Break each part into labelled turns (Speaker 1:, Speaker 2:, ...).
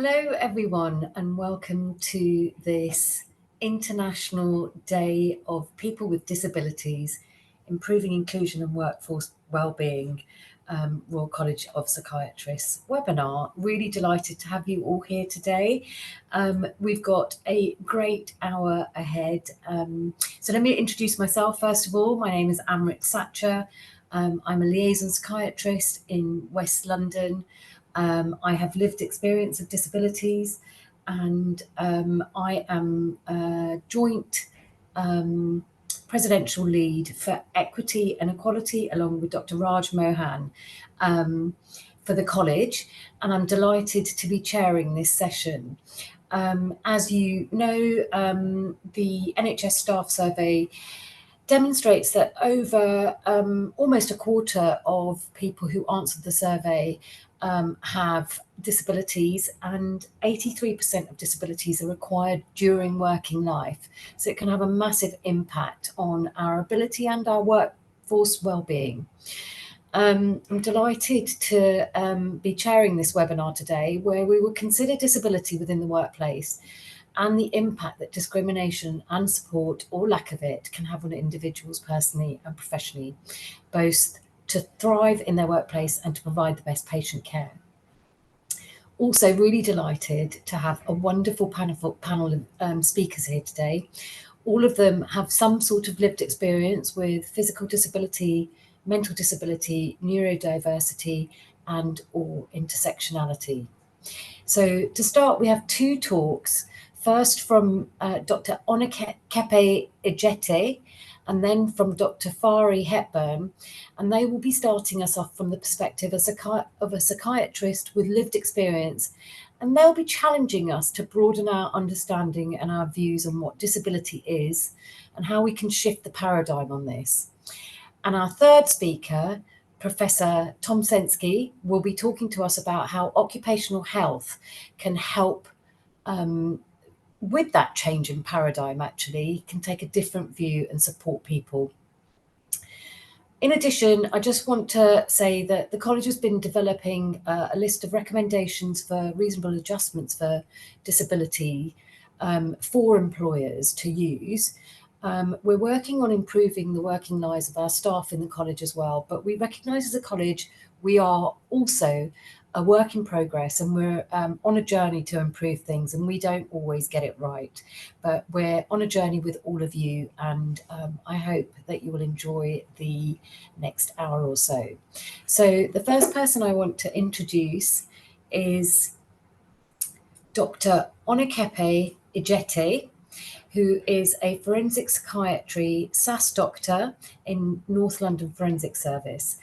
Speaker 1: Hello everyone and welcome to this International Day of People with Disabilities, Improving Inclusion and Workforce Wellbeing, Royal College of Psychiatrists webinar. Really delighted to have you all here today. We've got a great hour ahead. So let me introduce myself first of all. My name is Amrit Satcher. I'm a liaison psychiatrist in West London. I have lived experience of disabilities, and I am a joint presidential lead for equity and equality along with Dr. Raj Mohan for the college, and I'm delighted to be chairing this session. As you know, the NHS Staff Survey demonstrates that over almost a quarter of people who answered the survey have disabilities, and 83% of disabilities are acquired during working life. So it can have a massive impact on our ability and our workforce well-being. I'm delighted to be chairing this webinar today, where we will consider disability within the workplace and the impact that discrimination and support, or lack of it, can have on individuals personally and professionally, both to thrive in their workplace and to provide the best patient care. Also really delighted to have a wonderful panel of speakers here today. All of them have some sort of lived experience with physical disability, mental disability, neurodiversity, and or intersectionality. So to start, we have two talks. First from Dr. Onike Ijete, and then from Dr. Fari Hepburn, and they will be starting us off from the perspective of a psychiatrist with lived experience, and they'll be challenging us to broaden our understanding and our views on what disability is and how we can shift the paradigm on this. And our third speaker, Professor Tom Sensky, will be talking to us about how occupational health can help with that change in paradigm, actually, can take a different view and support people. In addition, I just want to say that the college has been developing a list of recommendations for reasonable adjustments for disability for employers to use. We're working on improving the working lives of our staff in the college as well, but we recognise as a college we are also a work in progress, and we're on a journey to improve things, and we don't always get it right, but we're on a journey with all of you, and I hope that you will enjoy the next hour or so. So the first person I want to introduce is Dr. Onike Ijete, who is a forensic psychiatry SAS doctor in North London Forensic Service.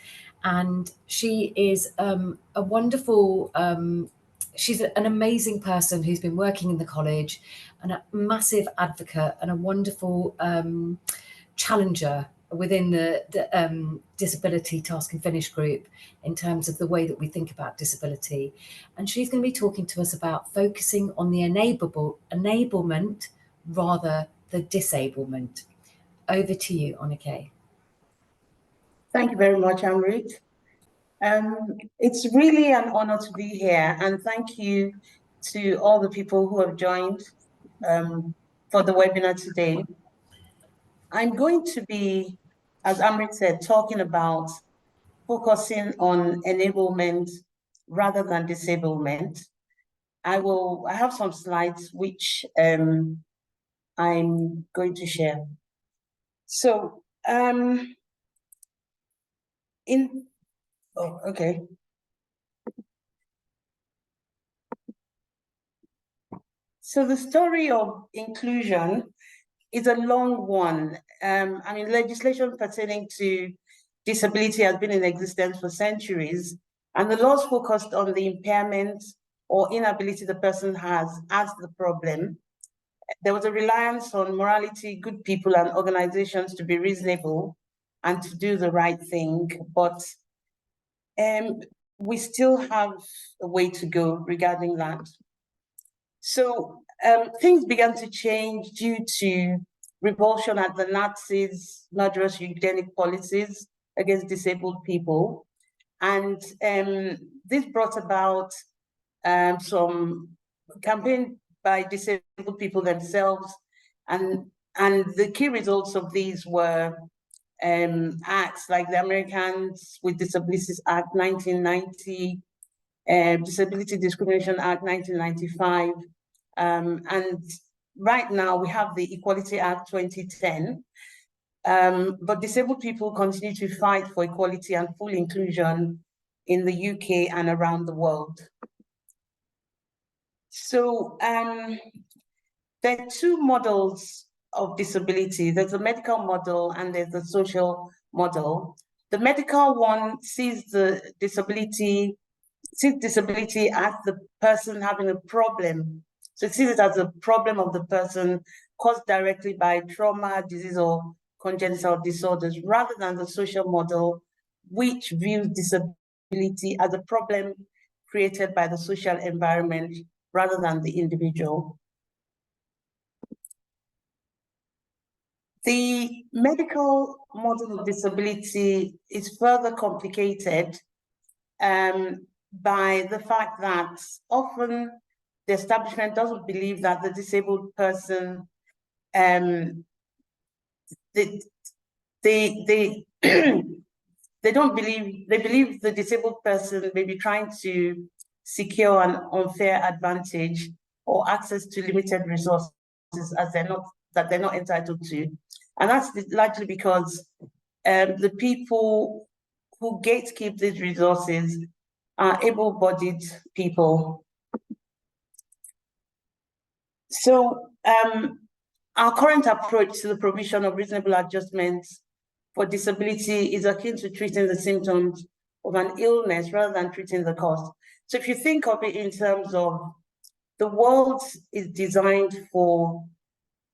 Speaker 1: And she is a wonderful, she's an amazing person who's been working in the college, and a massive advocate and a wonderful challenger within the disability task and finish group in terms of the way that we think about disability. And she's going to be talking to us about focusing on the enablement rather than disablement. Over to you, Onike.
Speaker 2: Thank you very much, Amrit. It's really an honor to be here, and thank you to all the people who have joined for the webinar today. I'm going to be, as Amrit said, talking about focusing on enablement rather than disablement. I have some slides which I'm going to share. So, okay. So the story of inclusion is a long one. I mean, legislation pertaining to disability has been in existence for centuries, and the laws focused on the impairment or inability the person has as the problem. There was a reliance on morality, good people, and organizations to be reasonable and to do the right thing, but we still have a way to go regarding that. So things began to change due to revulsion at the Nazis' murderous eugenic policies against disabled people. And this brought about some campaigned by disabled people themselves, and the key results of these were acts like the Americans with Disabilities Act 1990, Disability Discrimination Act 1995, and right now we have the Equality Act 2010. But disabled people continue to fight for equality and full inclusion in the UK and around the world. So there are two models of disability. There's a medical model and there's a social model. The medical one sees disability as the person having a problem. So it sees it as a problem of the person caused directly by trauma, disease, or congenital disorders, rather than the social model, which views disability as a problem created by the social environment rather than the individual. The medical model of disability is further complicated by the fact that often the establishment doesn't believe that the disabled person, they don't believe, they believe the disabled person may be trying to secure an unfair advantage or access to limited resources as they're not entitled to. And that's largely because the people who gatekeep these resources are able-bodied people. So our current approach to the provision of reasonable adjustments for disability is akin to treating the symptoms of an illness rather than treating the cause. So if you think of it in terms of the world is designed for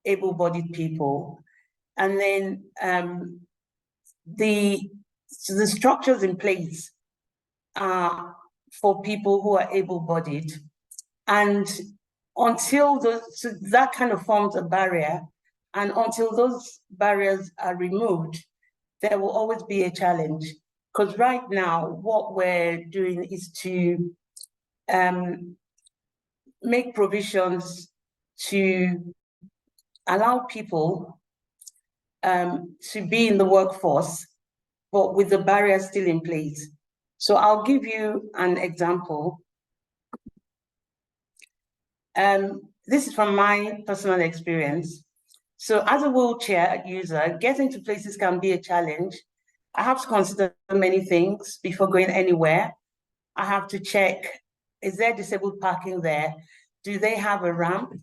Speaker 2: able-bodied people, and then the structures in place are for people who are able-bodied. And until that kind of forms a barrier, and until those barriers are removed, there will always be a challenge. Because right now, what we're doing is to make provisions to allow people to be in the workforce, but with the barriers still in place. So I'll give you an example. This is from my personal experience. So as a wheelchair user, getting to places can be a challenge. I have to consider many things before going anywhere. I have to check, is there disabled parking there? Do they have a ramp?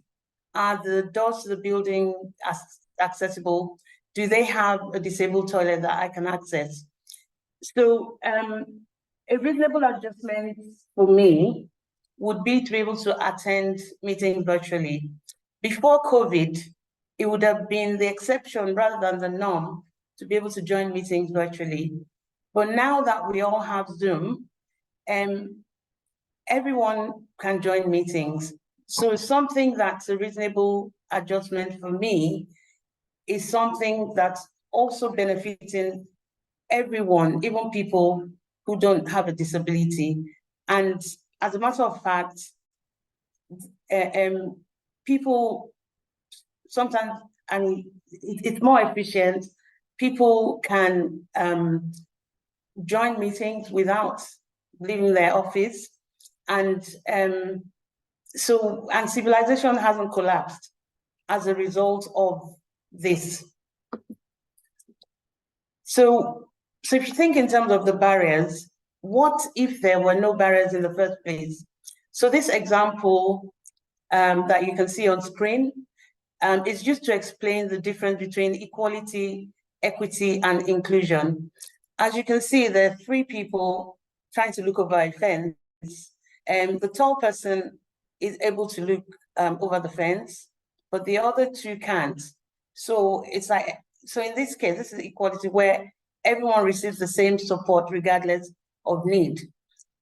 Speaker 2: Are the doors to the building accessible? Do they have a disabled toilet that I can access? So a reasonable adjustment for me would be to be able to attend meetings virtually. Before COVID, it would have been the exception rather than the norm to be able to join meetings virtually. But now that we all have Zoom, everyone can join meetings. So something that's a reasonable adjustment for me is something that's also benefiting everyone, even people who don't have a disability. And as a matter of fact, people sometimes, I mean, it's more efficient. People can join meetings without leaving their office. And civilization hasn't collapsed as a result of this. So if you think in terms of the barriers, what if there were no barriers in the first place? So this example that you can see on screen is just to explain the difference between equality, equity, and inclusion. As you can see, there are three people trying to look over a fence. The tall person is able to look over the fence, but the other two can't. So it's like, so in this case, this is equality where everyone receives the same support regardless of need.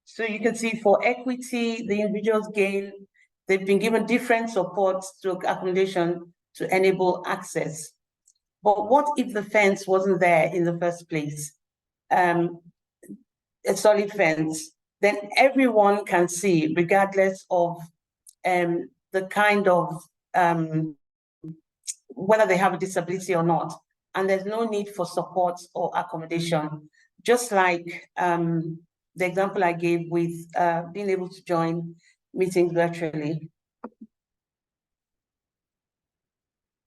Speaker 2: So you can see for equity, the individuals gain, they've been given different supports to accommodation to enable access. But what if the fence wasn't there in the first place? A solid fence, then everyone can see, regardless of the kind of whether they have a disability or not, and there's no need for support or accommodation. Just like the example I gave with being able to join meetings virtually.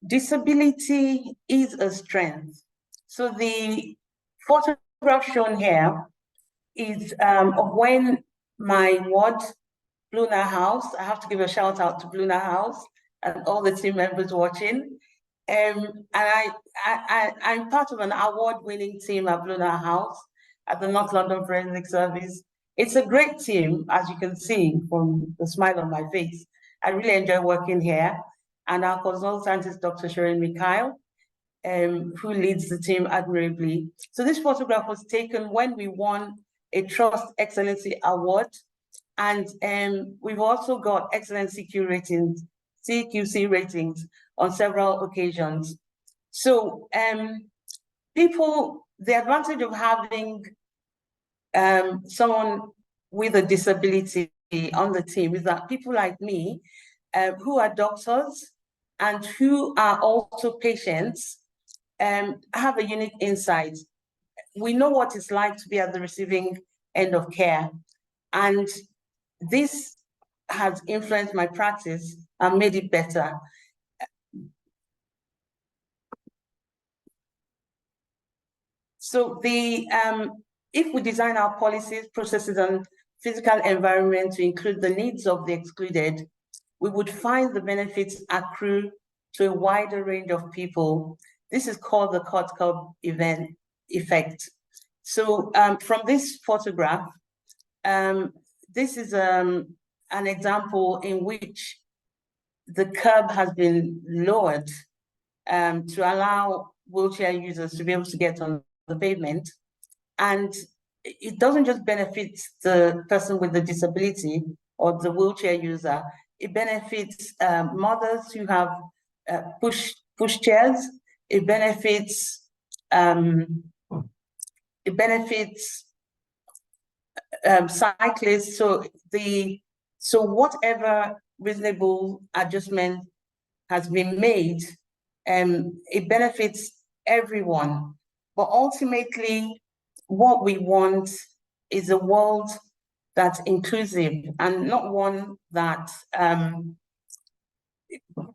Speaker 2: Disability is a strength. So the photograph shown here is of when my ward, Bluna House, I have to give a shout out to Bluna House and all the team members watching. And I'm part of an award-winning team at Bluna House at the North London Forensic Service. It's a great team, as you can see from the smile on my face. I really enjoy working here. And our consultant is Dr. Sharon Mikhail, who leads the team admirably. So this photograph was taken when we won a Trust Excellency Award. And we've also got excellent CQC ratings on several occasions. So the advantage of having someone with a disability on the team is that people like me, who are doctors and who are also patients, have a unique insight. We know what it's like to be at the receiving end of care. And this has influenced my practice and made it better. So if we design our policies, processes, and physical environment to include the needs of the excluded, we would find the benefits accrue to a wider range of people. This is called the cut curb event effect. So from this photograph, this is an example in which the curb has been lowered to allow wheelchair users to be able to get on the pavement. And it doesn't just benefit the person with the disability or the wheelchair user, it benefits mothers who have push chairs, it benefits cyclists. So whatever reasonable adjustment has been made, it benefits everyone. But ultimately, what we want is a world that's inclusive and not one that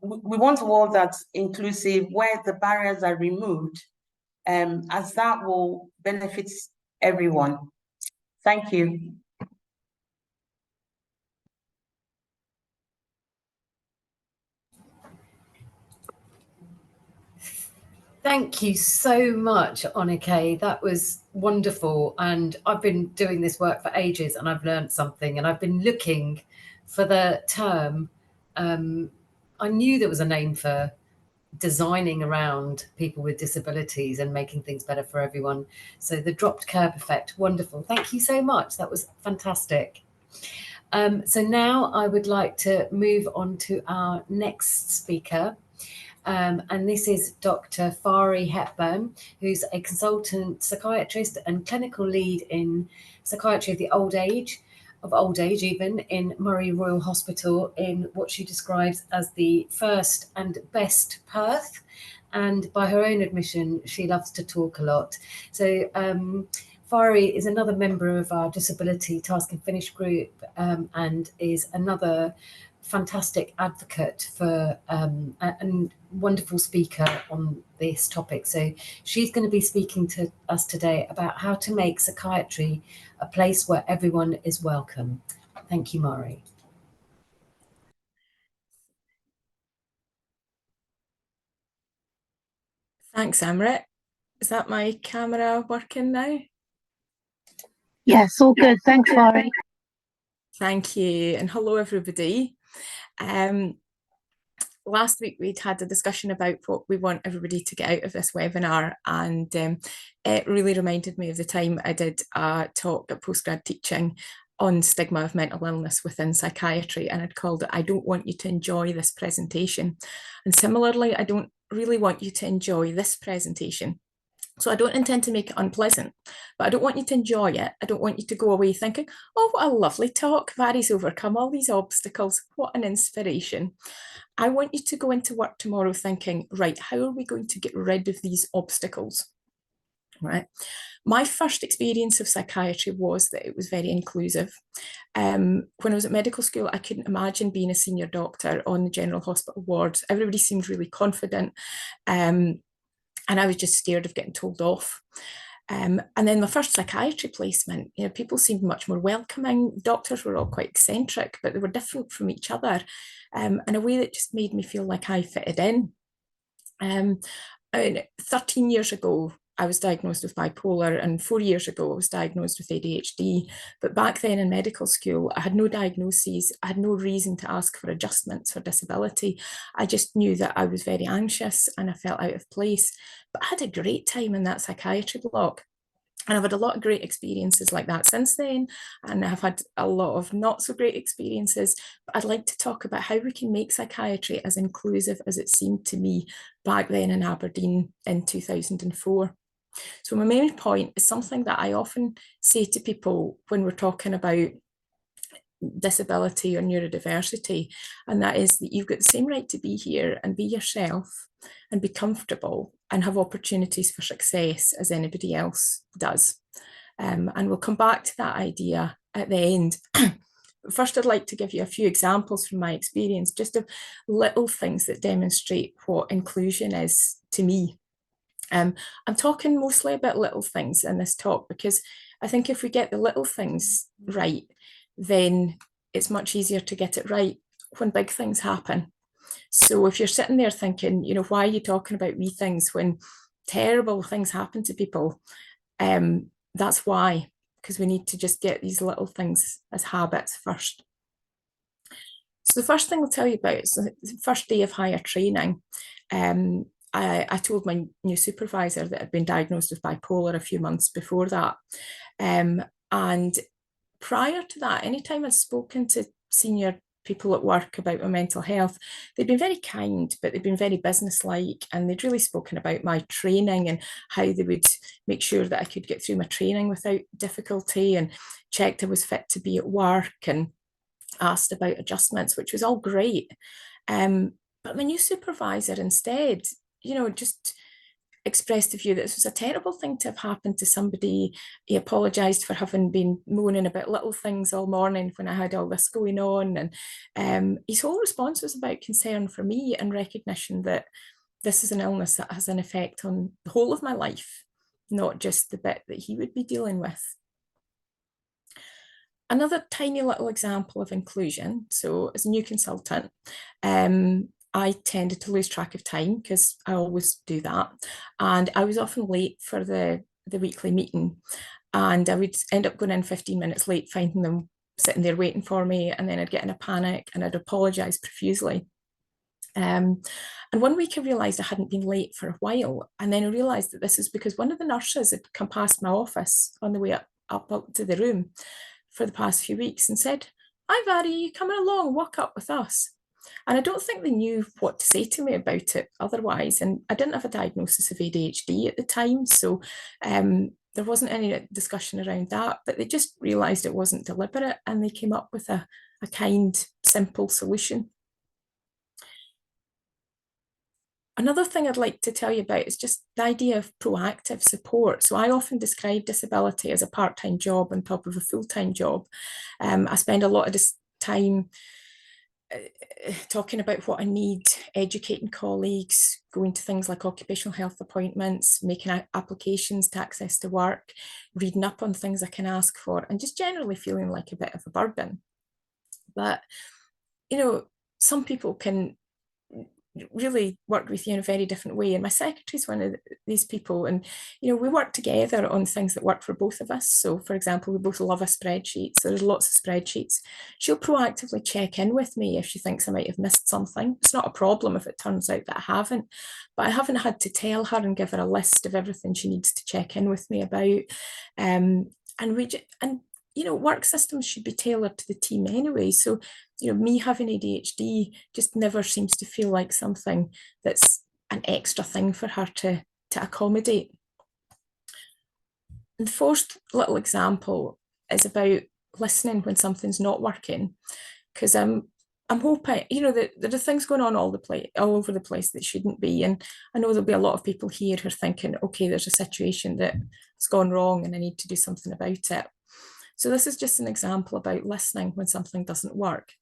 Speaker 2: we want a world that's inclusive where the barriers are removed, as that will benefit everyone. Thank you.
Speaker 1: Thank you so much, Onike. That was wonderful. And I've been doing this work for ages and I've learned something, and I've been looking for the term. I knew there was a name for designing around people with disabilities and making things better for everyone. So the dropped curb effect, wonderful. Thank you so much. That was fantastic. So now I would like to move on to our next speaker. And this is Dr. Fari Hepburn, who's a consultant psychiatrist and clinical lead in psychiatry of the old age even, in Murray Royal Hospital in what she describes as the first and best Perth. And by her own admission, she loves to talk a lot. So Fari is another member of our Disability Task and Finish group, and is another fantastic advocate for and wonderful speaker on this topic. So she's going to be speaking to us today about how to make psychiatry a place where everyone is welcome. Thank you, Mari.
Speaker 3: Thanks, Amrit. Is that my camera working now?
Speaker 4: Yes, all good. Thanks, Mari.
Speaker 3: Thank you, and hello, everybody. Last week we'd had a discussion about what we want everybody to get out of this webinar, and it really reminded me of the time I did a talk at postgrad teaching on stigma of mental illness within psychiatry, and I'd called it "I don't want you to enjoy this presentation." And similarly, I don't really want you to enjoy this presentation. So I don't intend to make it unpleasant, but I don't want you to enjoy it. I don't want you to go away thinking, oh, what a lovely talk. Vary's overcome all these obstacles. What an inspiration. I want you to go into work tomorrow thinking, right, how are we going to get rid of these obstacles? Right. My first experience of psychiatry was that it was very inclusive. When I was at medical school, I couldn't imagine being a senior doctor on the general hospital wards. Everybody seemed really confident. And I was just scared of getting told off. And then my first psychiatry placement, people seemed much more welcoming. Doctors were all quite eccentric, but they were different from each other in a way that just made me feel like I fitted in. 13 years ago, I was diagnosed with bipolar, and 4 years ago, I was diagnosed with ADHD. But back then in medical school, I had no diagnoses. I had no reason to ask for adjustments for disability. I just knew that I was very anxious and I felt out of place. But I had a great time in that psychiatry block. And I've had a lot of great experiences like that since then. And I've had a lot of not so great experiences. But I'd like to talk about how we can make psychiatry as inclusive as it seemed to me back then in Aberdeen in 2004. So my main point is something that I often say to people when we're talking about disability or neurodiversity, and that is that you've got the same right to be here and be yourself and be comfortable and have opportunities for success as anybody else does. And we'll come back to that idea at the end. But first, I'd like to give you a few examples from my experience, just of little things that demonstrate what inclusion is to me. I'm talking mostly about little things in this talk because I think if we get the little things right, then it's much easier to get it right when big things happen. So if you're sitting there thinking, why are you talking about wee things when terrible things happen to people? That's why, because we need to just get these little things as habits first. So the first thing I'll tell you about is the first day of higher training. I told my new supervisor that I'd been diagnosed with bipolar a few months before that. And prior to that, anytime I'd spoken to senior people at work about my mental health, they'd been very kind, but they'd been very businesslike, and they'd really spoken about my training and how they would make sure that I could get through my training without difficulty, and checked I was fit to be at work, and asked about adjustments, which was all great. But my new supervisor instead, just expressed the view that this was a terrible thing to have happened to somebody. He apologised for having been moaning about little things all morning when I had all this going on. And his whole response was about concern for me and recognition that this is an illness that has an effect on the whole of my life, not just the bit that he would be dealing with. Another tiny little example of inclusion. So as a new consultant, I tended to lose track of time because I always do that. And I was often late for the weekly meeting, and I would end up going in 15 minutes late, finding them sitting there waiting for me, and then I'd get in a panic and I'd apologise profusely. And one week I realised I hadn't been late for a while, and then I realised that this is because one of the nurses had come past my office on the way up to the room for the past few weeks and said, "Hi Vary, you coming along, walk up with us?" And I don't think they knew what to say to me about it otherwise. And I didn't have a diagnosis of ADHD at the time, so there wasn't any discussion around that, but they just realised it wasn't deliberate, and they came up with a kind, simple solution. Another thing I'd like to tell you about is just the idea of proactive support. So I often describe disability as a part-time job on top of a full-time job. I spend a lot of this time talking about what I need, educating colleagues, going to things like occupational health appointments, making applications to access to work, reading up on things I can ask for, and just generally feeling like a bit of a burden. But, some people can really work with you in a very different way, and my secretary is one of these people, and we work together on things that work for both of us. So for example, we both love a spreadsheet, so there's lots of spreadsheets. She'll proactively check in with me if she thinks I might have missed something. It's not a problem if it turns out that I haven't, but I haven't had to tell her and give her a list of everything she needs to check in with me about. Work systems should be tailored to the team anyway. So, me having ADHD just never seems to feel like something that's an extra thing for her to accommodate. The fourth little example is about listening when something's not working, because I'm hoping, you know, that there are things going on all over the place that shouldn't be. And I know there'll be a lot of people here who are thinking, okay, there's a situation that has gone wrong and I need to do something about it. So this is just an example about listening when something doesn't work.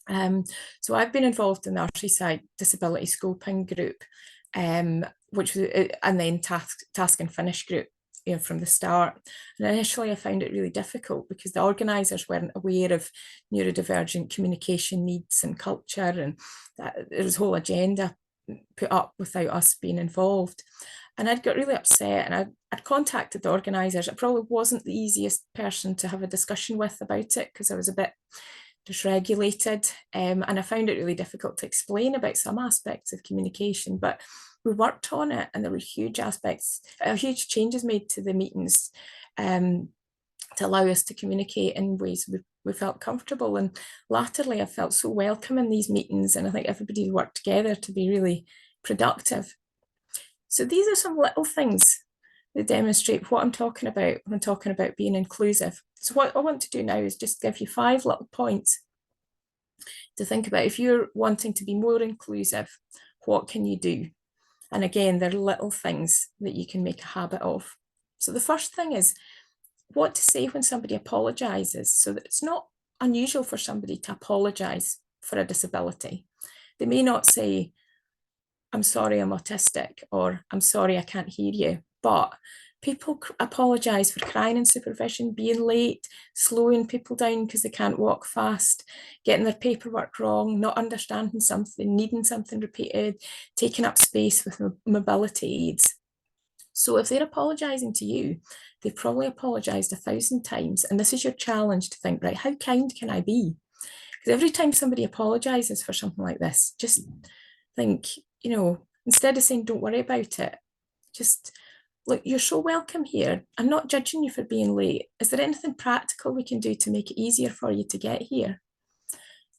Speaker 3: So I've been involved in the RCSI disability scoping group, which was, and then task and finish group, you know, from the start. And initially I found it really difficult because the organisers weren't aware of neurodivergent communication needs and culture, and there was a whole agenda put up without us being involved. And I'd got really upset, and I'd contacted the organisers. I probably wasn't the easiest person to have a discussion with about it because I was a bit dysregulated, and I found it really difficult to explain about some aspects of communication, but we worked on it, and there were huge changes made to the meetings to allow us to communicate in ways we felt comfortable. And latterly I felt so welcome in these meetings, and I think everybody worked together to be really productive. So these are some little things that demonstrate what I'm talking about when I'm talking about being inclusive. So what I want to do now is just give you 5 little points to think about. If you're wanting to be more inclusive, what can you do? And again, there are little things that you can make a habit of. So the first thing is what to say when somebody apologises, so that it's not unusual for somebody to apologise for a disability. They may not say, I'm sorry, I'm autistic, or I'm sorry, I can't hear you. But people apologise for crying in supervision, being late, slowing people down because they can't walk fast, getting their paperwork wrong, not understanding something, needing something repeated, taking up space with mobility aids. So if they're apologising to you, they've probably apologised 1,000 times. And this is your challenge to think, right, how kind can I be? Because every time somebody apologises for something like this, just think, you know, instead of saying, don't worry about it, just look, you're so welcome here. I'm not judging you for being late. Is there anything practical we can do to make it easier for you to get here?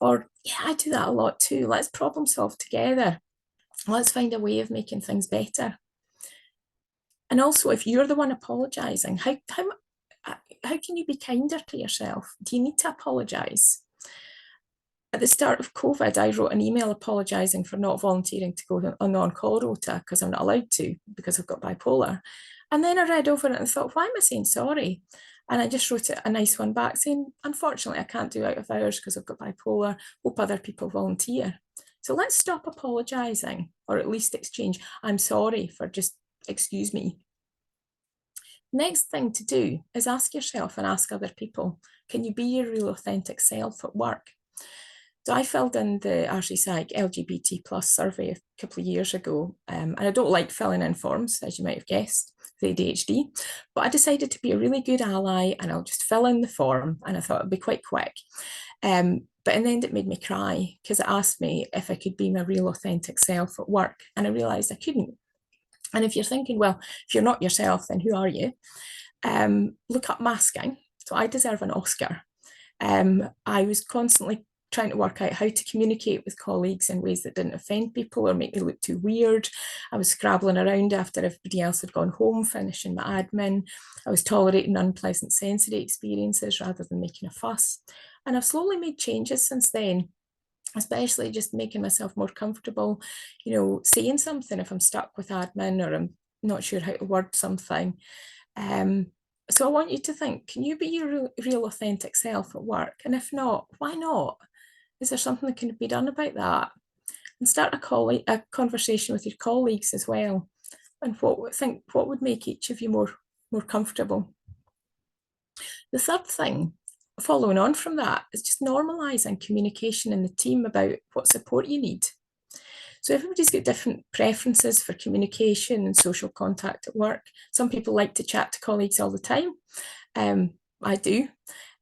Speaker 3: Or, yeah, I do that a lot too. Let's problem solve together. Let's find a way of making things better. And also, if you're the one apologising, how can you be kinder to yourself? Do you need to apologise? At the start of COVID, I wrote an email apologising for not volunteering to go on the on-call rota because I'm not allowed to because I've got bipolar. And then I read over it and thought, why am I saying sorry? And I just wrote a nice one back saying, unfortunately, I can't do out of hours because I've got bipolar. Hope other people volunteer. So let's stop apologising, or at least exchange, I'm sorry, for just excuse me. Next thing to do is ask yourself and ask other people, can you be your real authentic self at work? So I filled in the RCSI LGBT+ survey a couple of years ago, and I don't like filling in forms, as you might have guessed, with ADHD, but I decided to be a really good ally, and I'll just fill in the form, and I thought it'd be quite quick. But in the end, it made me cry because it asked me if I could be my real authentic self at work, and I realised I couldn't. And if you're thinking, well, if you're not yourself, then who are you? Look up masking. So I deserve an Oscar. I was constantly trying to work out how to communicate with colleagues in ways that didn't offend people or make me look too weird. I was scrabbling around after everybody else had gone home, finishing my admin. I was tolerating unpleasant sensory experiences rather than making a fuss. And I've slowly made changes since then, especially just making myself more comfortable, you know, saying something if I'm stuck with admin or I'm not sure how to word something. So I want you to think, can you be your real authentic self at work? And if not, why not? Is there something that can be done about that? And start a conversation with your colleagues as well. And what would make each of you more comfortable? The third thing, following on from that, is just normalising communication in the team about what support you need. So everybody's got different preferences for communication and social contact at work. Some people like to chat to colleagues all the time. I do.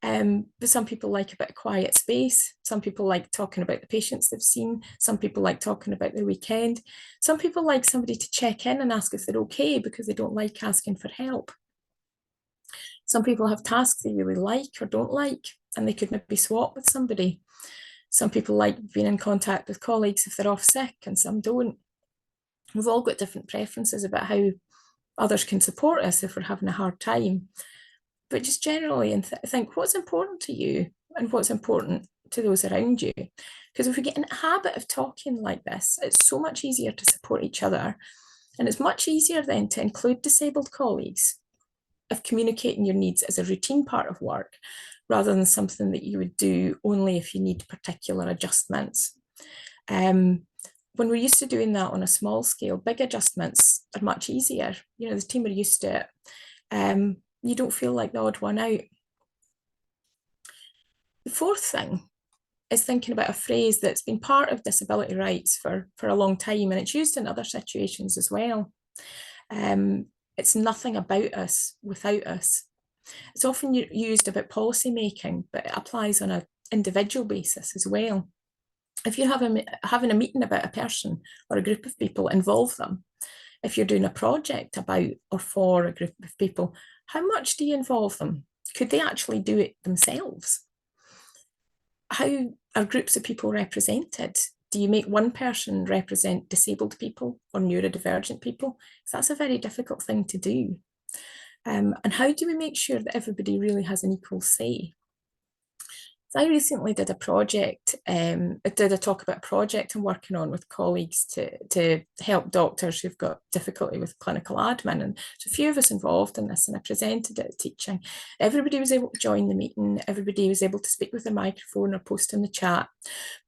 Speaker 3: But some people like a bit of quiet space. Some people like talking about the patients they've seen. Some people like talking about their weekend. Some people like somebody to check in and ask if they're okay because they don't like asking for help. Some people have tasks they really like or don't like, and they could maybe swap with somebody. Some people like being in contact with colleagues if they're off sick, and some don't. We've all got different preferences about how Others can support us if we're having a hard time. But just generally, and think what's important to you and what's important to those around you. Because if we get in the habit of talking like this, it's so much easier to support each other. And it's much easier then to include disabled colleagues if communicating your needs as a routine part of work, rather than something that you would do only if you need particular adjustments. When we're used to doing that on a small scale, big adjustments are much easier. You know, the team are used to it. You don't feel like the odd one out. The fourth thing is thinking about a phrase that's been part of disability rights for a long time, and it's used in other situations as well. It's nothing about us without us. It's often used about policy making, but it applies on an individual basis as well. If you're having a meeting about a person or a group of people, involve them. If you're doing a project about or for a group of people, how much do you involve them? Could they actually do it themselves? How are groups of people represented? Do you make one person represent disabled people or neurodivergent people? Because that's a very difficult thing to do. And how do we make sure that everybody really has an equal say? So I recently did a project, did a talk about a project I'm working on with colleagues to help doctors who've got difficulty with clinical admin. And so a few of us involved in this, and I presented it at teaching. Everybody was able to join the meeting. Everybody was able to speak with their microphone or post in the chat.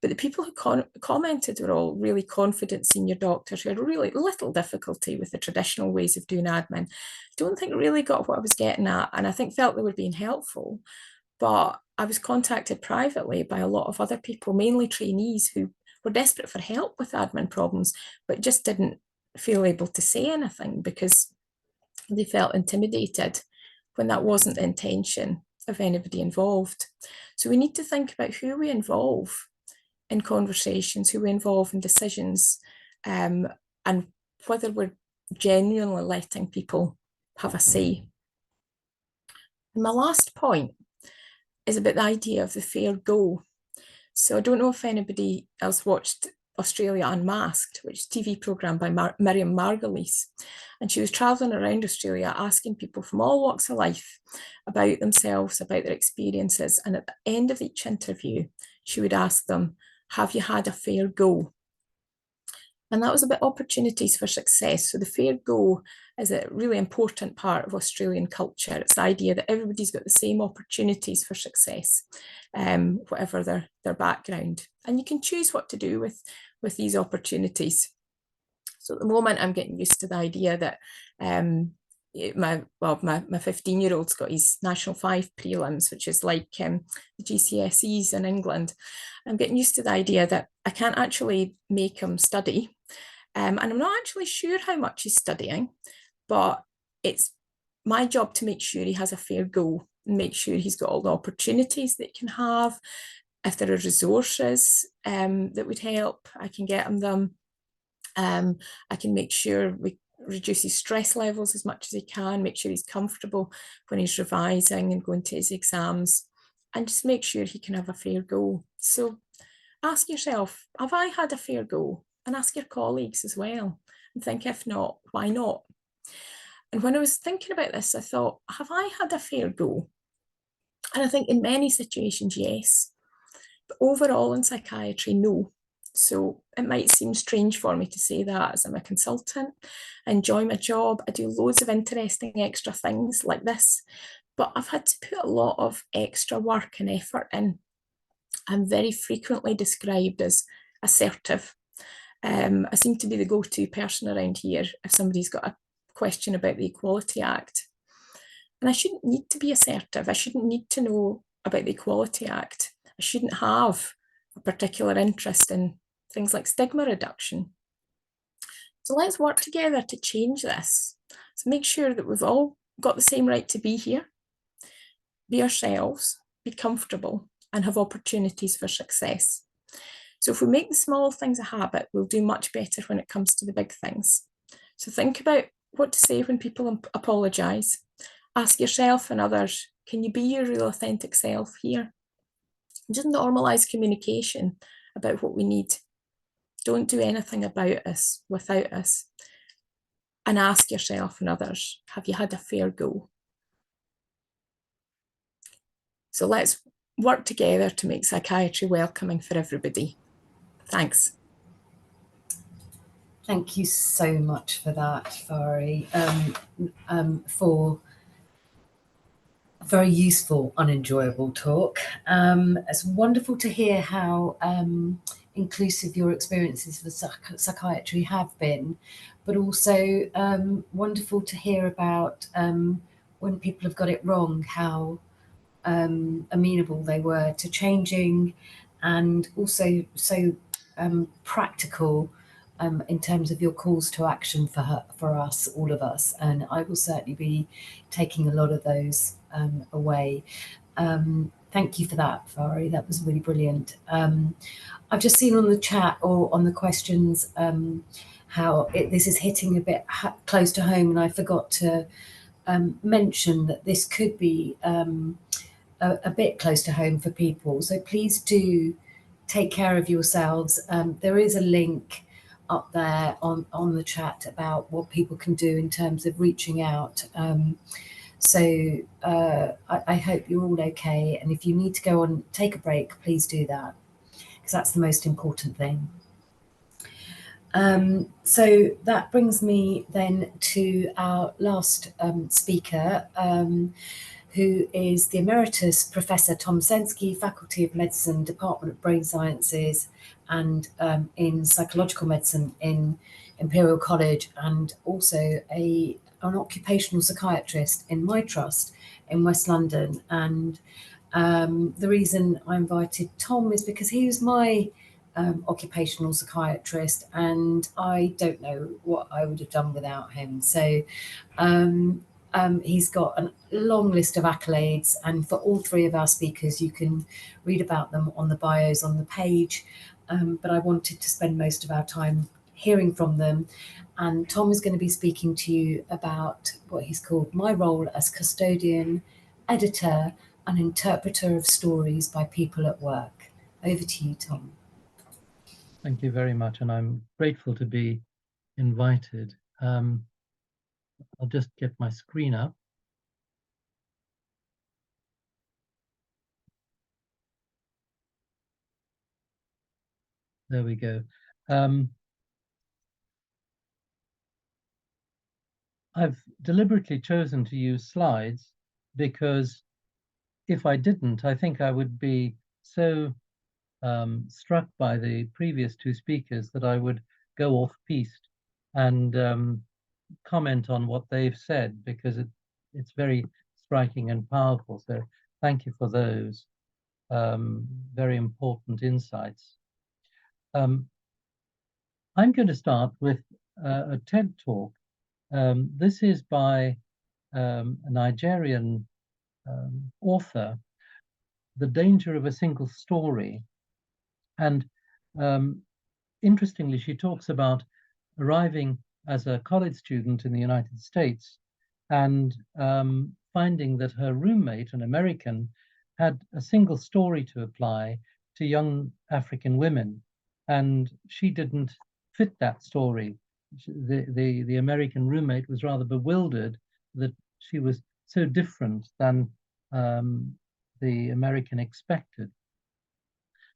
Speaker 3: But the people who commented were all really confident senior doctors who had really little difficulty with the traditional ways of doing admin. Don't think really got what I was getting at, and I think felt they were being helpful. But I was contacted privately by a lot of other people, mainly trainees, who were desperate for help with admin problems, but just didn't feel able to say anything because they felt intimidated when that wasn't the intention of anybody involved. So we need to think about who we involve in conversations, who we involve in decisions, and whether we're genuinely letting people have a say. And my last point is about the idea of the fair go. So I don't know if anybody else watched Australia Unmasked, which is a TV programme by Miriam Margolyes. And she was travelling around Australia asking people from all walks of life about themselves, about their experiences. And at the end of each interview, she would ask them, have you had a fair go? And that was about opportunities for success. So the fair go is a really important part of Australian culture. It's the idea that everybody's got the same opportunities for success, whatever their background. And you can choose what to do with these opportunities. So at the moment, I'm getting used to the idea that my 15-year-old's got his National 5 prelims, which is like the GCSEs in England. I'm getting used to the idea that I can't actually make him study. And I'm not actually sure how much he's studying, but it's my job to make sure he has a fair go and make sure he's got all the opportunities that he can have. If there are resources that would help, I can get him them. I can make sure we reduce his stress levels as much as he can, make sure he's comfortable when he's revising and going to his exams, and just make sure he can have a fair go. So ask yourself, have I had a fair go? And ask your colleagues as well, and think, if not, why not? And when I was thinking about this, I thought, have I had a fair go? And I think in many situations, yes. But overall in psychiatry, no. So it might seem strange for me to say that, as I'm a consultant. I enjoy my job. I do loads of interesting extra things like this, but I've had to put a lot of extra work and effort in. I'm very frequently described as assertive. I seem to be the go-to person around here if somebody's got a question about the Equality Act. And I shouldn't need to be assertive. I shouldn't need to know about the Equality Act. I shouldn't have a particular interest in things like stigma reduction. So let's work together to change this. So make sure that we've all got the same right to be here, be ourselves, be comfortable, and have opportunities for success. So if we make the small things a habit, we'll do much better when it comes to the big things. So think about what to say when people apologise. Ask yourself and others, can you be your real authentic self here? Just normalise communication about what we need. Don't do anything about us without us. and ask yourself and others, have you had a fair go? So let's work together to make psychiatry welcoming for everybody. Thanks.
Speaker 1: Thank you so much for that, Fari, for a very useful, unenjoyable talk. It's wonderful to hear how inclusive your experiences for psychiatry have been, but also wonderful to hear about when people have got it wrong, how amenable they were to changing, and also so practical in terms of your calls to action for us, all of us. And I will certainly be taking a lot of those away. Thank you for that, Fari. That was really brilliant. I've just seen on the chat or on the questions how this is hitting a bit close to home, and I forgot to mention that this could be a bit close to home for people. So please do take care of yourselves. There is a link up there on the chat about what people can do in terms of reaching out. So I hope you're all okay. And if you need to go on, take a break, please do that, because that's the most important thing. So that brings me then to our last speaker, who is the Emeritus Professor Tom Sensky, Faculty of Medicine, Department of Brain Sciences, and in Psychological Medicine in Imperial College, and also an occupational psychiatrist in my trust in West London. And the reason I invited Tom is because he was my occupational psychiatrist, and I don't know what I would have done without him. So he's got a long list of accolades, and for all three of our speakers, you can read about them on the bios on the page. But I wanted to spend most of our time hearing from them. And Tom is going to be speaking to you about what he's called my role as custodian, editor, and interpreter of stories by people at work. Over to you, Tom.
Speaker 5: Thank you very much, and I'm grateful to be invited. I'll just get my screen up. There we go. I've deliberately chosen to use slides because if I didn't, I think I would be so struck by the previous two speakers that I would go off-piste and comment on what they've said, because it's very striking and powerful. So thank you for those very important insights. I'm going to start with a TED talk. This is by a Nigerian author, The Danger of a Single Story. And interestingly, she talks about arriving as a college student in the United States and finding that her roommate, an American, had a single story to apply to young African women, and she didn't fit that story. The American roommate was rather bewildered that she was so different than the American expected.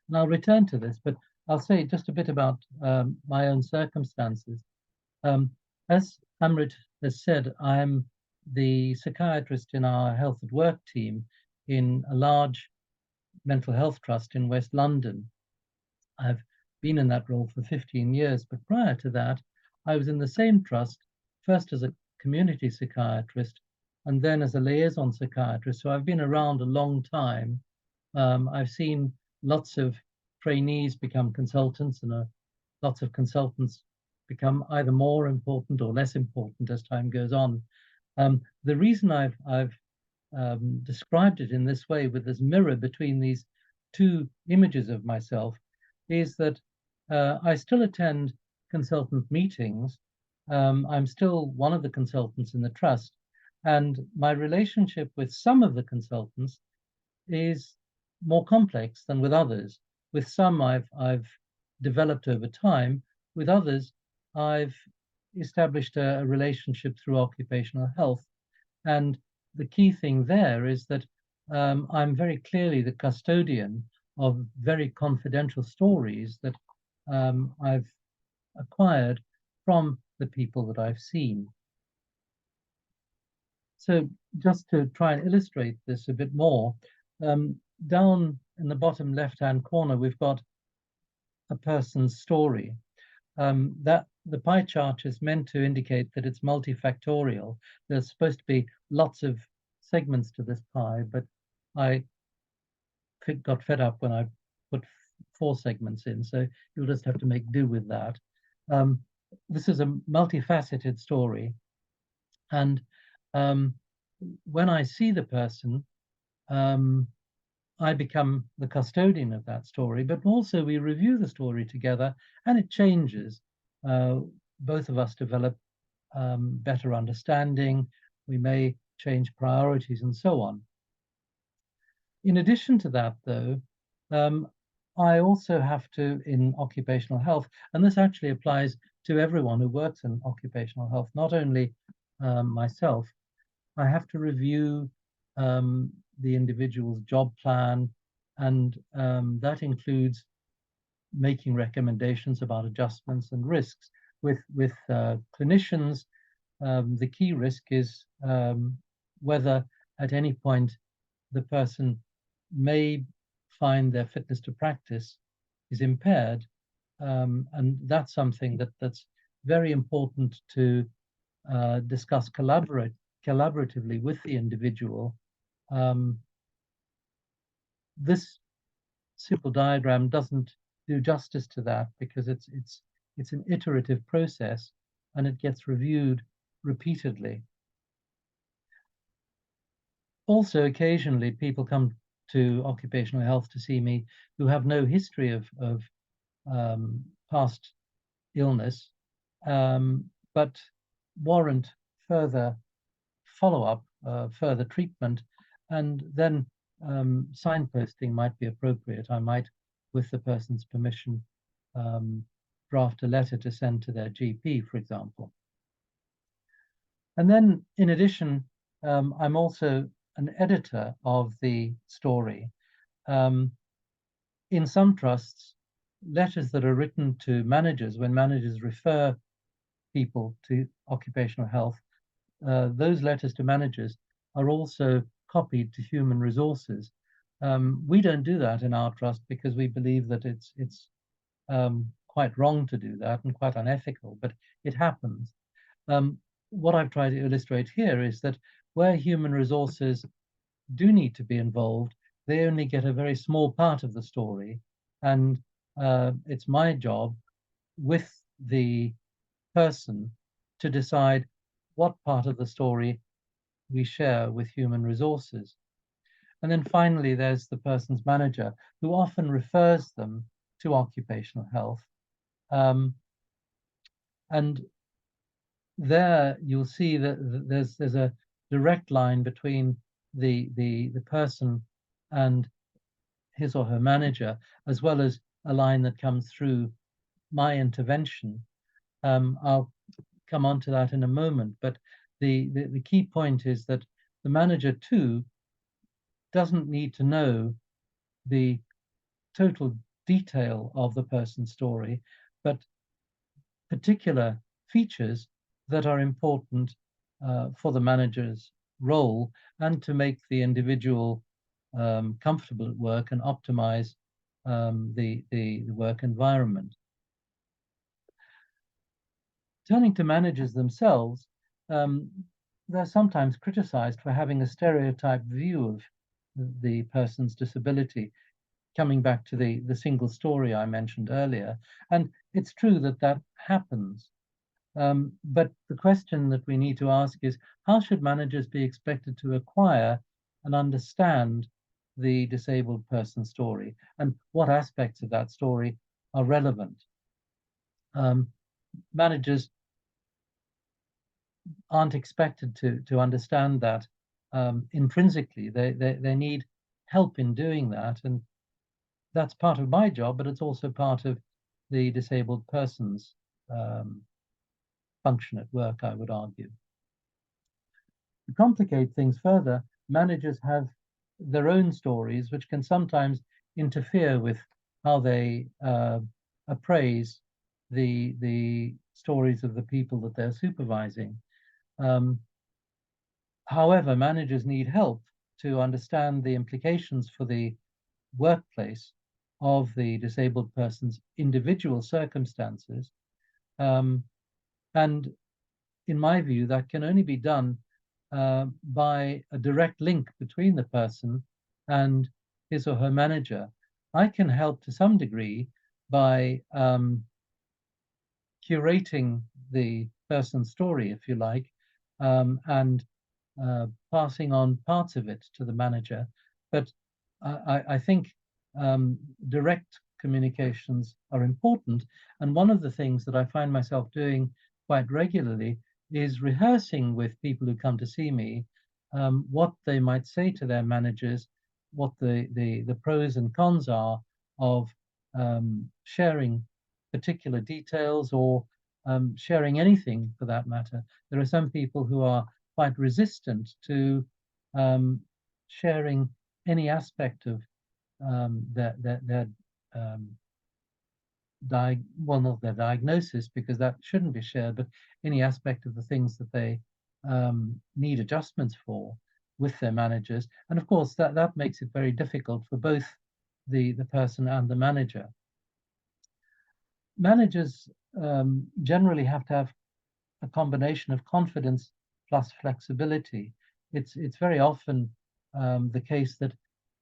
Speaker 5: And I'll return to this, but I'll say just a bit about my own circumstances. As Amrit has said, I'm the psychiatrist in our health at work team in a large mental health trust in West London. I've been in that role for 15 years, but prior to that, I was in the same trust, first as a community psychiatrist and then as a liaison psychiatrist. So I've been around a long time. I've seen lots of trainees become consultants, and lots of consultants become either more important or less important as time goes on. The reason I've described it in this way, with this mirror between these two images of myself, is that I still attend consultant meetings. I'm still one of the consultants in the trust, and my relationship with some of the consultants is more complex than with others. With some I've developed over time. With others, I've established a relationship through occupational health. And the key thing there is that I'm very clearly the custodian of very confidential stories that I've acquired from the people that I've seen. So just to try and illustrate this a bit more, down in the bottom left-hand corner, we've got a person's story. That the pie chart is meant to indicate that it's multifactorial. There's supposed to be lots of segments to this pie, but I got fed up when I put 4 segments in, so you'll just have to make do with that. This is a multifaceted story, and when I see the person, I become the custodian of that story, but also we review the story together and it changes. Both of us develop better understanding. We may change priorities and so on. In addition to that, though, I also have to, in occupational health, and this actually applies to everyone who works in occupational health, not only myself, I have to review the individual's job plan, and that includes making recommendations about adjustments and risks. With clinicians, the key risk is whether at any point the person may find their fitness to practice is impaired, and that's something that's very important to discuss collaboratively with the individual. This simple diagram doesn't do justice to that because it's an iterative process and it gets reviewed repeatedly. Also, occasionally people come to occupational health to see me who have no history of past illness, but warrant further follow-up, further treatment, and then signposting might be appropriate. I might, with the person's permission, draft a letter to send to their GP, for example. And then, in addition, I'm also an editor of the story. In some trusts, letters that are written to managers, when managers refer people to occupational health, those letters to managers are also copied to human resources. We don't do that in our trust because we believe that it's quite wrong to do that and quite unethical, but it happens. What I've tried to illustrate here is that where human resources do need to be involved, they only get a very small part of the story, and it's my job with the person to decide what part of the story we share with human resources. And then finally, there's the person's manager, who often refers them to occupational health. And there you'll see that there's a direct line between the person and his or her manager, as well as a line that comes through my intervention. I'll come on to that in a moment, but the key point is that the manager too doesn't need to know the total detail of the person's story, but particular features that are important for the manager's role and to make the individual comfortable at work and optimize the work environment. Turning to managers themselves, they're sometimes criticized for having a stereotyped view of the person's disability, coming back to the single story I mentioned earlier. And it's true that that happens. But the question that we need to ask is, how should managers be expected to acquire and understand the disabled person's story, and what aspects of that story are relevant? Managers aren't expected to understand that intrinsically. They need help in doing that, and that's part of my job, but it's also part of the disabled person's function at work, I would argue. To complicate things further, managers have their own stories, which can sometimes interfere with how they appraise the stories of the people that they're supervising. However, managers need help to understand the implications for the workplace of the disabled person's individual circumstances. And in my view, that can only be done by a direct link between the person and his or her manager. I can help to some degree by curating the person's story, if you like, and passing on parts of it to the manager. But I think direct communications are important. And one of the things that I find myself doing quite regularly is rehearsing with people who come to see me what they might say to their managers, what the pros and cons are of sharing particular details or sharing anything for that matter. There are some people who are quite resistant to sharing any aspect of their not their diagnosis, because that shouldn't be shared, but any aspect of the things that they need adjustments for with their managers. And of course, that makes it very difficult for both the person and the manager. Managers generally have to have a combination of confidence plus flexibility. It's very often the case that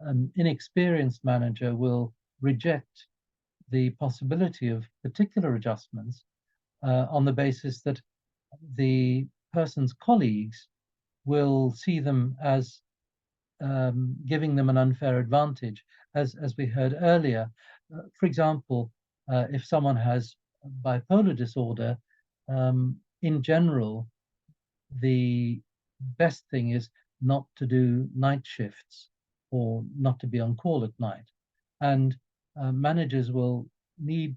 Speaker 5: an inexperienced manager will reject the possibility of particular adjustments on the basis that the person's colleagues will see them as giving them an unfair advantage, as we heard earlier. For example, if someone has bipolar disorder, in general, the best thing is not to do night shifts or not to be on call at night. And managers will need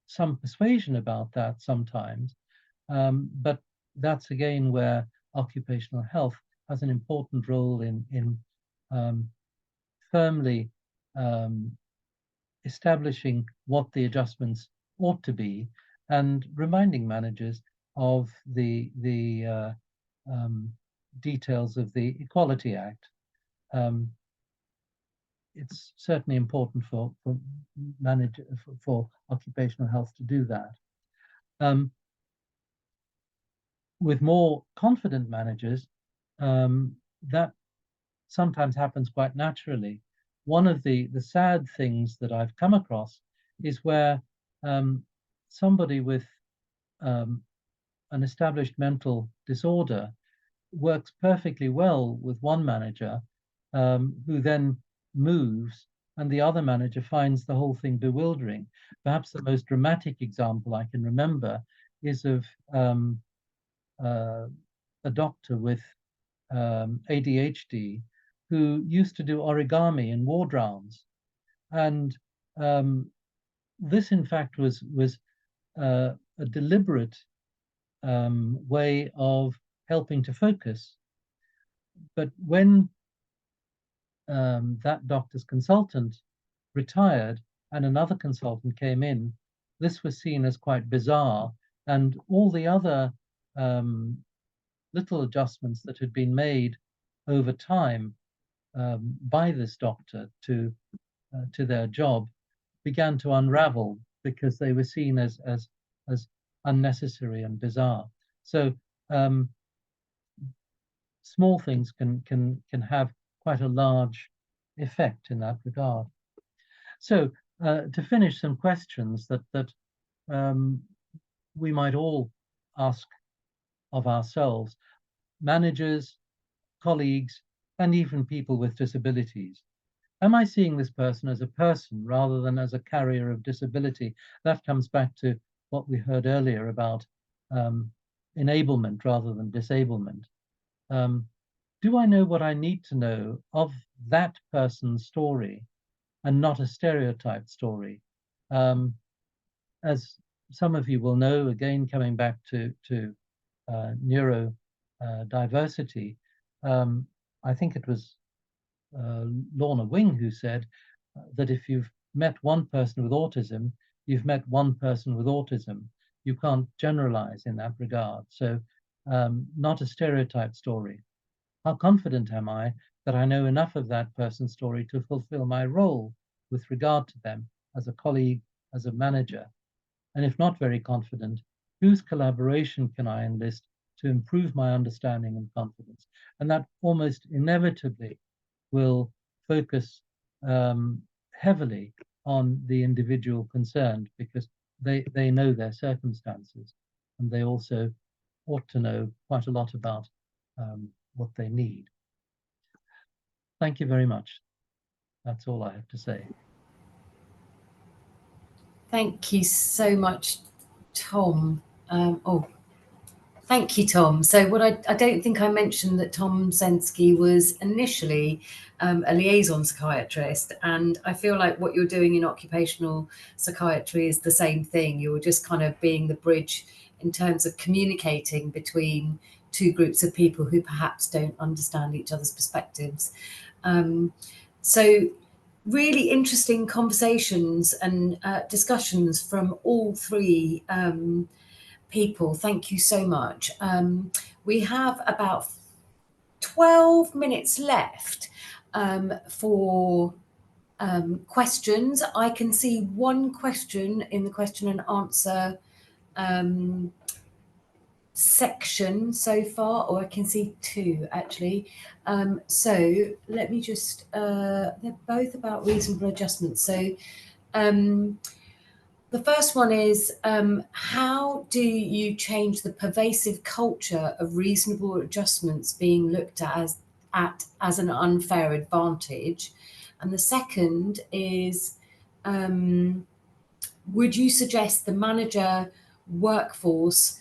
Speaker 5: some persuasion about that sometimes. But that's again where occupational health has an important role in firmly establishing what the adjustments ought to be and reminding managers of the details of the Equality Act. It's certainly important for occupational health to do that. With more confident managers, that sometimes happens quite naturally. One of the sad things that I've come across is where somebody with an established mental disorder works perfectly well with one manager, who then moves, and the other manager finds the whole thing bewildering. Perhaps the most dramatic example I can remember is of a doctor with ADHD who used to do origami in ward rounds, and this in fact was a deliberate way of helping to focus. But when that doctor's consultant retired and another consultant came in, this was seen as quite bizarre, and all the other little adjustments that had been made over time by this doctor to their job began to unravel because they were seen as unnecessary and bizarre. So small things can have quite a large effect in that regard. So to finish, some questions that we might all ask of ourselves, managers, colleagues, and even people with disabilities. Am I seeing this person as a person rather than as a carrier of disability? That comes back to what we heard earlier about enablement rather than disablement. Do I know what I need to know of that person's story and not a stereotyped story? As some of you will know, again, coming back to neurodiversity. I think it was Lorna Wing who said that if you've met one person with autism, you've met one person with autism. You can't generalize in that regard. So not a stereotype story. How confident am I that I know enough of that person's story to fulfill my role with regard to them as a colleague, as a manager? And if not very confident, whose collaboration can I enlist to improve my understanding and confidence? And that almost inevitably will focus heavily on the individual concerned, because they know their circumstances, and they also ought to know quite a lot about what they need. Thank you very much. That's all I have to say.
Speaker 1: Thank you so much, Tom. Thank you, Tom. So what I don't think I mentioned that Tom Sensky was initially a liaison psychiatrist, and I feel like what you're doing in occupational psychiatry is the same thing. You're just kind of being the bridge in terms of communicating between two groups of people who perhaps don't understand each other's perspectives. So really interesting conversations and discussions from all three people. Thank you so much. We have about 12 minutes left for questions. I can see one question in the question and answer section so far, or I can see two actually. So let me just, they're both about reasonable adjustments. So the first one is, how do you change the pervasive culture of reasonable adjustments being looked at as an unfair advantage? And the second is, would you suggest the manager workforce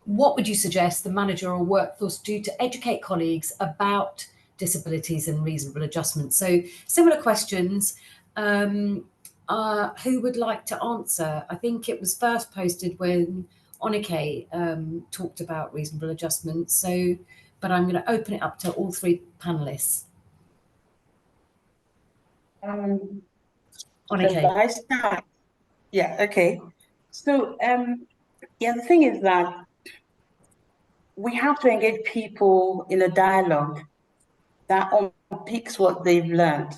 Speaker 1: what would you suggest the manager or workforce do to educate colleagues about disabilities and reasonable adjustments? So similar questions. Who would like to answer? I think it was first posted when Onike talked about reasonable adjustments. So, but I'm going to open it up to all three panelists. Onike.
Speaker 2: I start? Yeah, okay. So, yeah, the thing is that we have to engage people in a dialogue that unpicks what they've learned.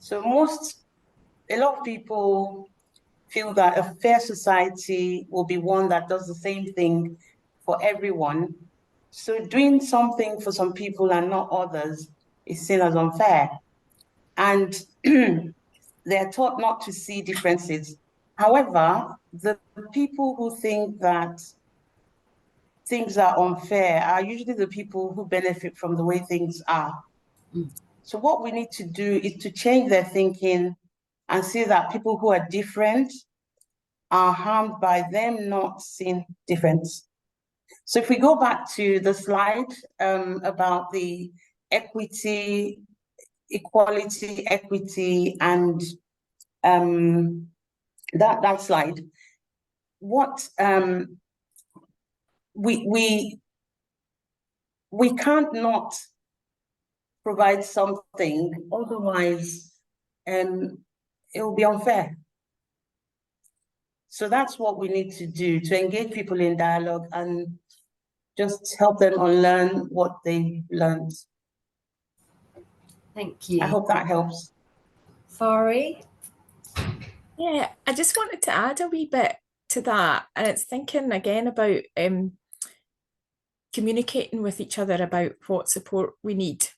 Speaker 2: So a lot of people feel that a fair society will be one that does the same thing for everyone. So doing something for some people and not others is seen as unfair. And they're taught not to see differences. However, the people who think that things are unfair are usually the people who benefit from the way things are. So what we need to do is to change their thinking and see that people who are different are harmed by them not seeing difference. So if we go back to the slide about the equity, equality, equity, and that slide, what we can't not provide something, otherwise it will be unfair. So that's what we need to do, to engage people in dialogue and just help them unlearn what they learned.
Speaker 1: Thank you.
Speaker 2: I hope that helps.
Speaker 1: Fari?
Speaker 3: Yeah, I just wanted to add a wee bit to that, and it's thinking again about communicating with each other about what support we need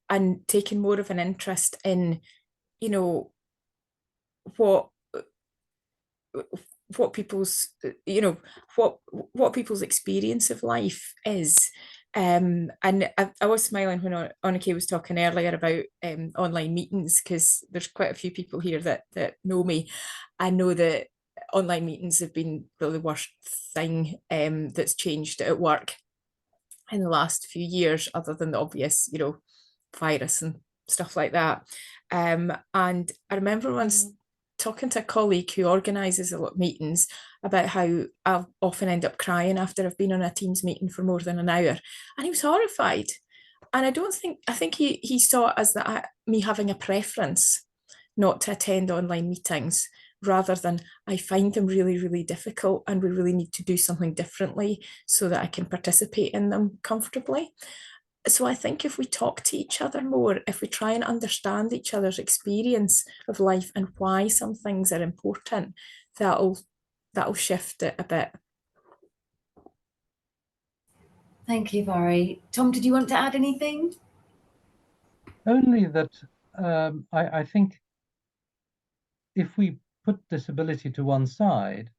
Speaker 3: and taking more of an interest in, you know, what people's, you know, what people's experience of life is. And I was smiling when Onike was talking earlier about online meetings, because there's quite a few people here that know me. I know that online meetings have been the worst thing that's changed at work in the last few years, other than the obvious, you know, virus and stuff like that. And I remember once talking to a colleague who organises a lot of meetings about how I'll often end up crying after I've been on a Teams meeting for more than an hour, and he was horrified. And I think he saw it as me having a preference not to attend online meetings, rather than I find them really, really difficult and we really need to do something differently so that I can participate in them comfortably. So I think if we talk to each other more, if we try and understand each other's experience of life and why some things are important, that'll shift it a bit.
Speaker 1: Thank you, Vari. Tom, did you want to add anything?
Speaker 5: Only that I think if we put disability to one side,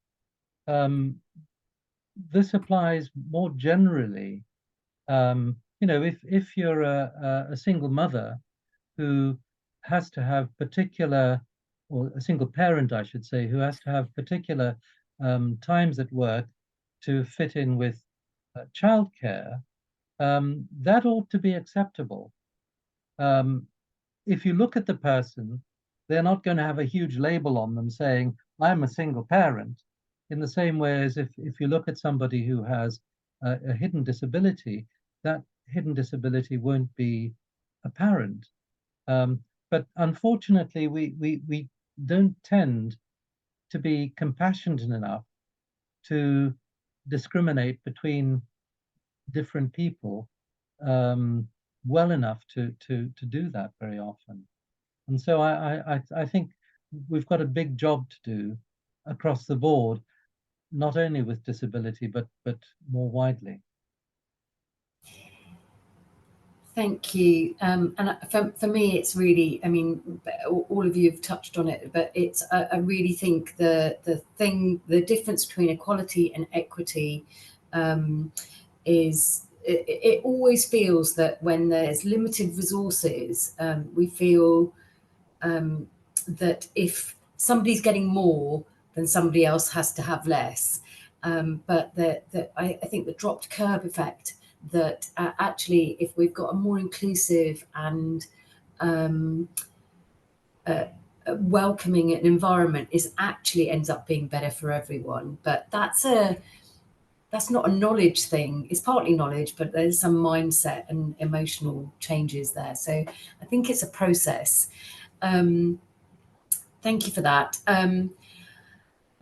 Speaker 5: this applies more generally. You know, if you're a single mother who has to have particular, or a single parent, I should say, who has to have particular times at work to fit in with childcare, that ought to be acceptable. If you look at the person, they're not going to have a huge label on them saying, I'm a single parent, in the same way as if you look at somebody who has a hidden disability, that hidden disability won't be apparent. But unfortunately, we don't tend to be compassionate enough to discriminate between different people well enough to do that very often. And so I think we've got a big job to do across the board, not only with disability, but more widely.
Speaker 1: Thank you. And for me, it's really, I mean, all of you have touched on it, but it's, I really think the difference between equality and equity is, it always feels that when there's limited resources, we feel that if somebody's getting more, then somebody else has to have less. But I think the dropped curb effect, that actually if we've got a more inclusive and welcoming an environment, is actually ends up being better for everyone. But that's not a knowledge thing. It's partly knowledge, but there's some mindset and emotional changes there. So I think it's a process. Thank you for that.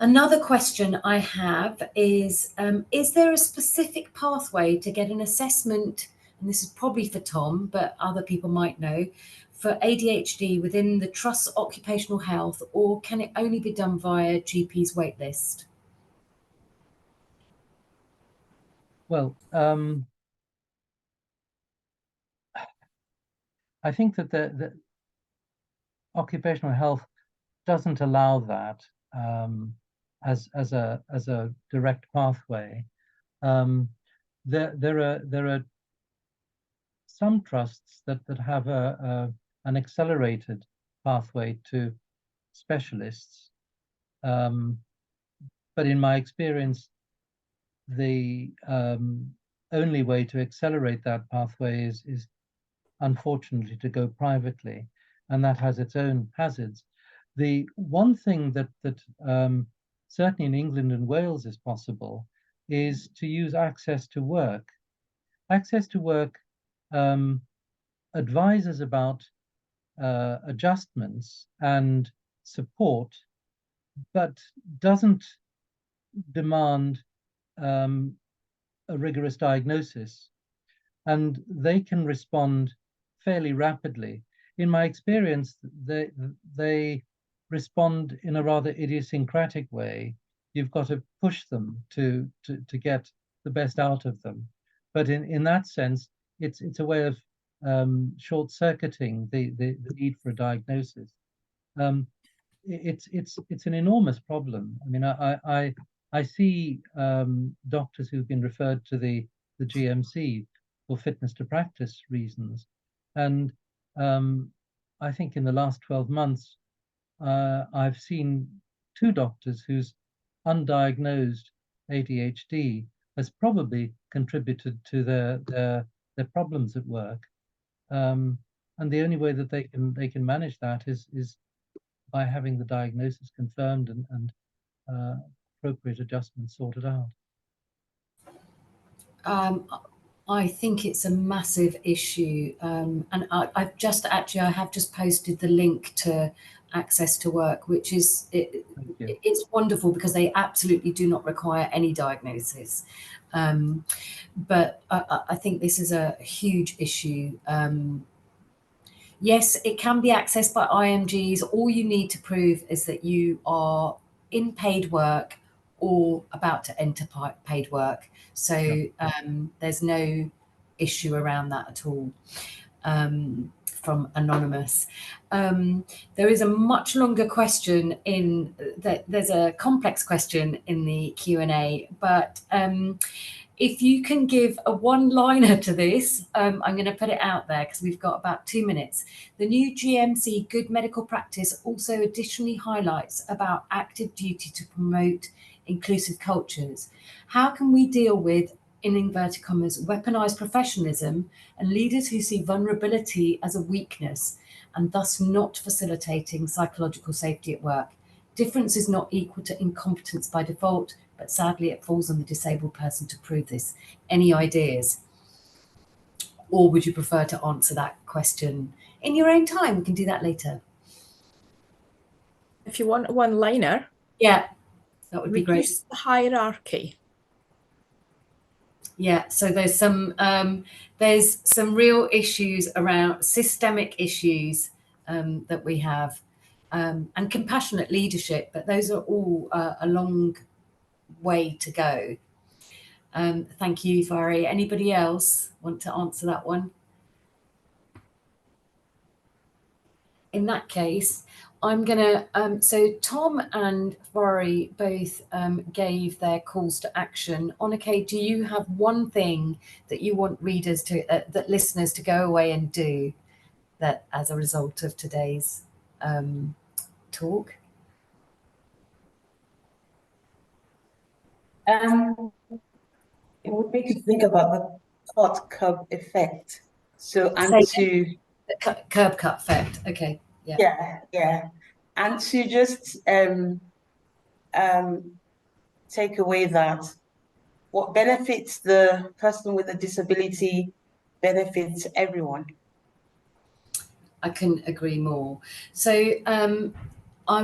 Speaker 1: Another question I have is there a specific pathway to get an assessment, and this is probably for Tom, but other people might know, for ADHD within the Trust's occupational health, or can it only be done via GP's waitlist?
Speaker 5: Well, I think that the occupational health doesn't allow that as a direct pathway. There are some trusts that have an accelerated pathway to specialists, but in my experience, the only way to accelerate that pathway is unfortunately to go privately, and that has its own hazards. The one thing that certainly in England and Wales is possible is to use access to work. Access to work advises about adjustments and support, but doesn't demand a rigorous diagnosis, and they can respond fairly rapidly. In my experience, they respond in a rather idiosyncratic way. You've got to push them to get the best out of them. But in that sense, it's a way of short-circuiting the need for a diagnosis. It's an enormous problem. I mean, I see doctors who've been referred to the GMC for fitness to practice reasons, and I think in the last 12 months, I've seen 2 doctors whose undiagnosed ADHD has probably contributed to their problems at work, and the only way that they can manage that is by having the diagnosis confirmed and appropriate adjustments sorted out?
Speaker 1: I think it's a massive issue, and I have just posted the link to Access to Work, which is it's wonderful because they absolutely do not require any diagnosis. But I think this is a huge issue. Yes, it can be accessed by IMGs. All you need to prove is that you are in paid work or about to enter paid work. So there's no issue around that at all. From Anonymous. There is a much longer question in that. There's a complex question in the Q&A, but if you can give a one-liner to this, I'm going to put it out there because we've got about 2 minutes. The new GMC Good Medical Practice also additionally highlights about active duty to promote inclusive cultures. How can we deal with, in inverted commas, weaponized professionalism and leaders who see vulnerability as a weakness and thus not facilitating psychological safety at work? Difference is not equal to incompetence by default, but sadly it falls on the disabled person to prove this. Any ideas? Or would you prefer to answer that question in your own time? We can do that later.
Speaker 3: If you want a one-liner,
Speaker 1: yeah, that would be great.
Speaker 3: Reduce the hierarchy.
Speaker 1: Yeah, so there's some real issues around systemic issues that we have, and compassionate leadership, but those are all a long way to go. Thank you, Fari. Anybody else want to answer that one? In that case, I'm gonna, so Tom and Fari both gave their calls to action. Onike, do you have one thing that you want readers to, that listeners to go away and do that as a result of today's talk?
Speaker 2: It would make you think about the hot curb effect. So, and to
Speaker 1: the curb cut effect. Okay. Yeah.
Speaker 2: Yeah. And to just take away that what benefits the person with a disability benefits everyone.
Speaker 1: I couldn't agree more. So I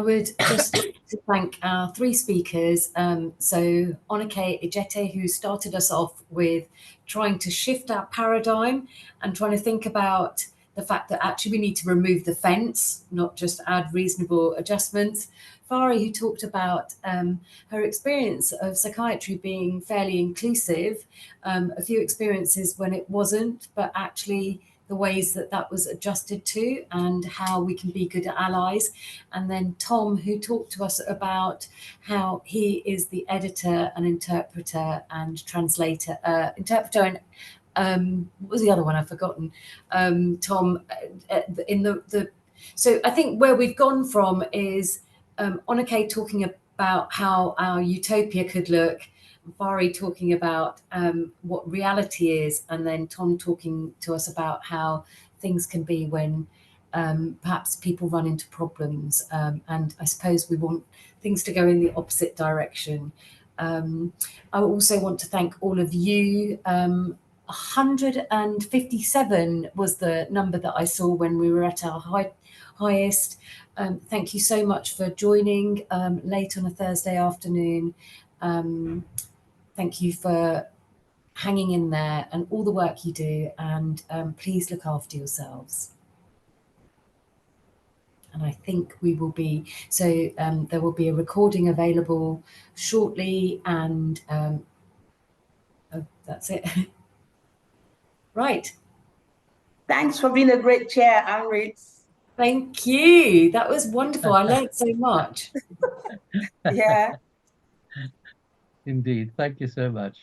Speaker 1: would just to thank our three speakers. So Onike Ijete, who started us off with trying to shift our paradigm and trying to think about the fact that actually we need to remove the fence, not just add reasonable adjustments. Fari, who talked about her experience of psychiatry being fairly inclusive, a few experiences when it wasn't, but actually the ways that that was adjusted to and how we can be good allies. And then Tom, who talked to us about how he is the editor and interpreter and translator, interpreter and what was the other one I've forgotten? Tom, in the so I think where we've gone from is Onike talking about how our utopia could look, Fari talking about what reality is, and then Tom talking to us about how things can be when perhaps people run into problems. And I suppose we want things to go in the opposite direction. I also want to thank all of you. 157 was the number that I saw when we were at our highest. Thank you so much for joining late on a Thursday afternoon. Thank you for hanging in there and all the work you do, and please look after yourselves. And I think we will be, so there will be a recording available shortly, and oh, that's it. Right.
Speaker 2: Thanks for being a great chair, Amrit.
Speaker 1: Thank you. That was wonderful. I learned so much.
Speaker 2: Yeah.
Speaker 5: Indeed. Thank you so much.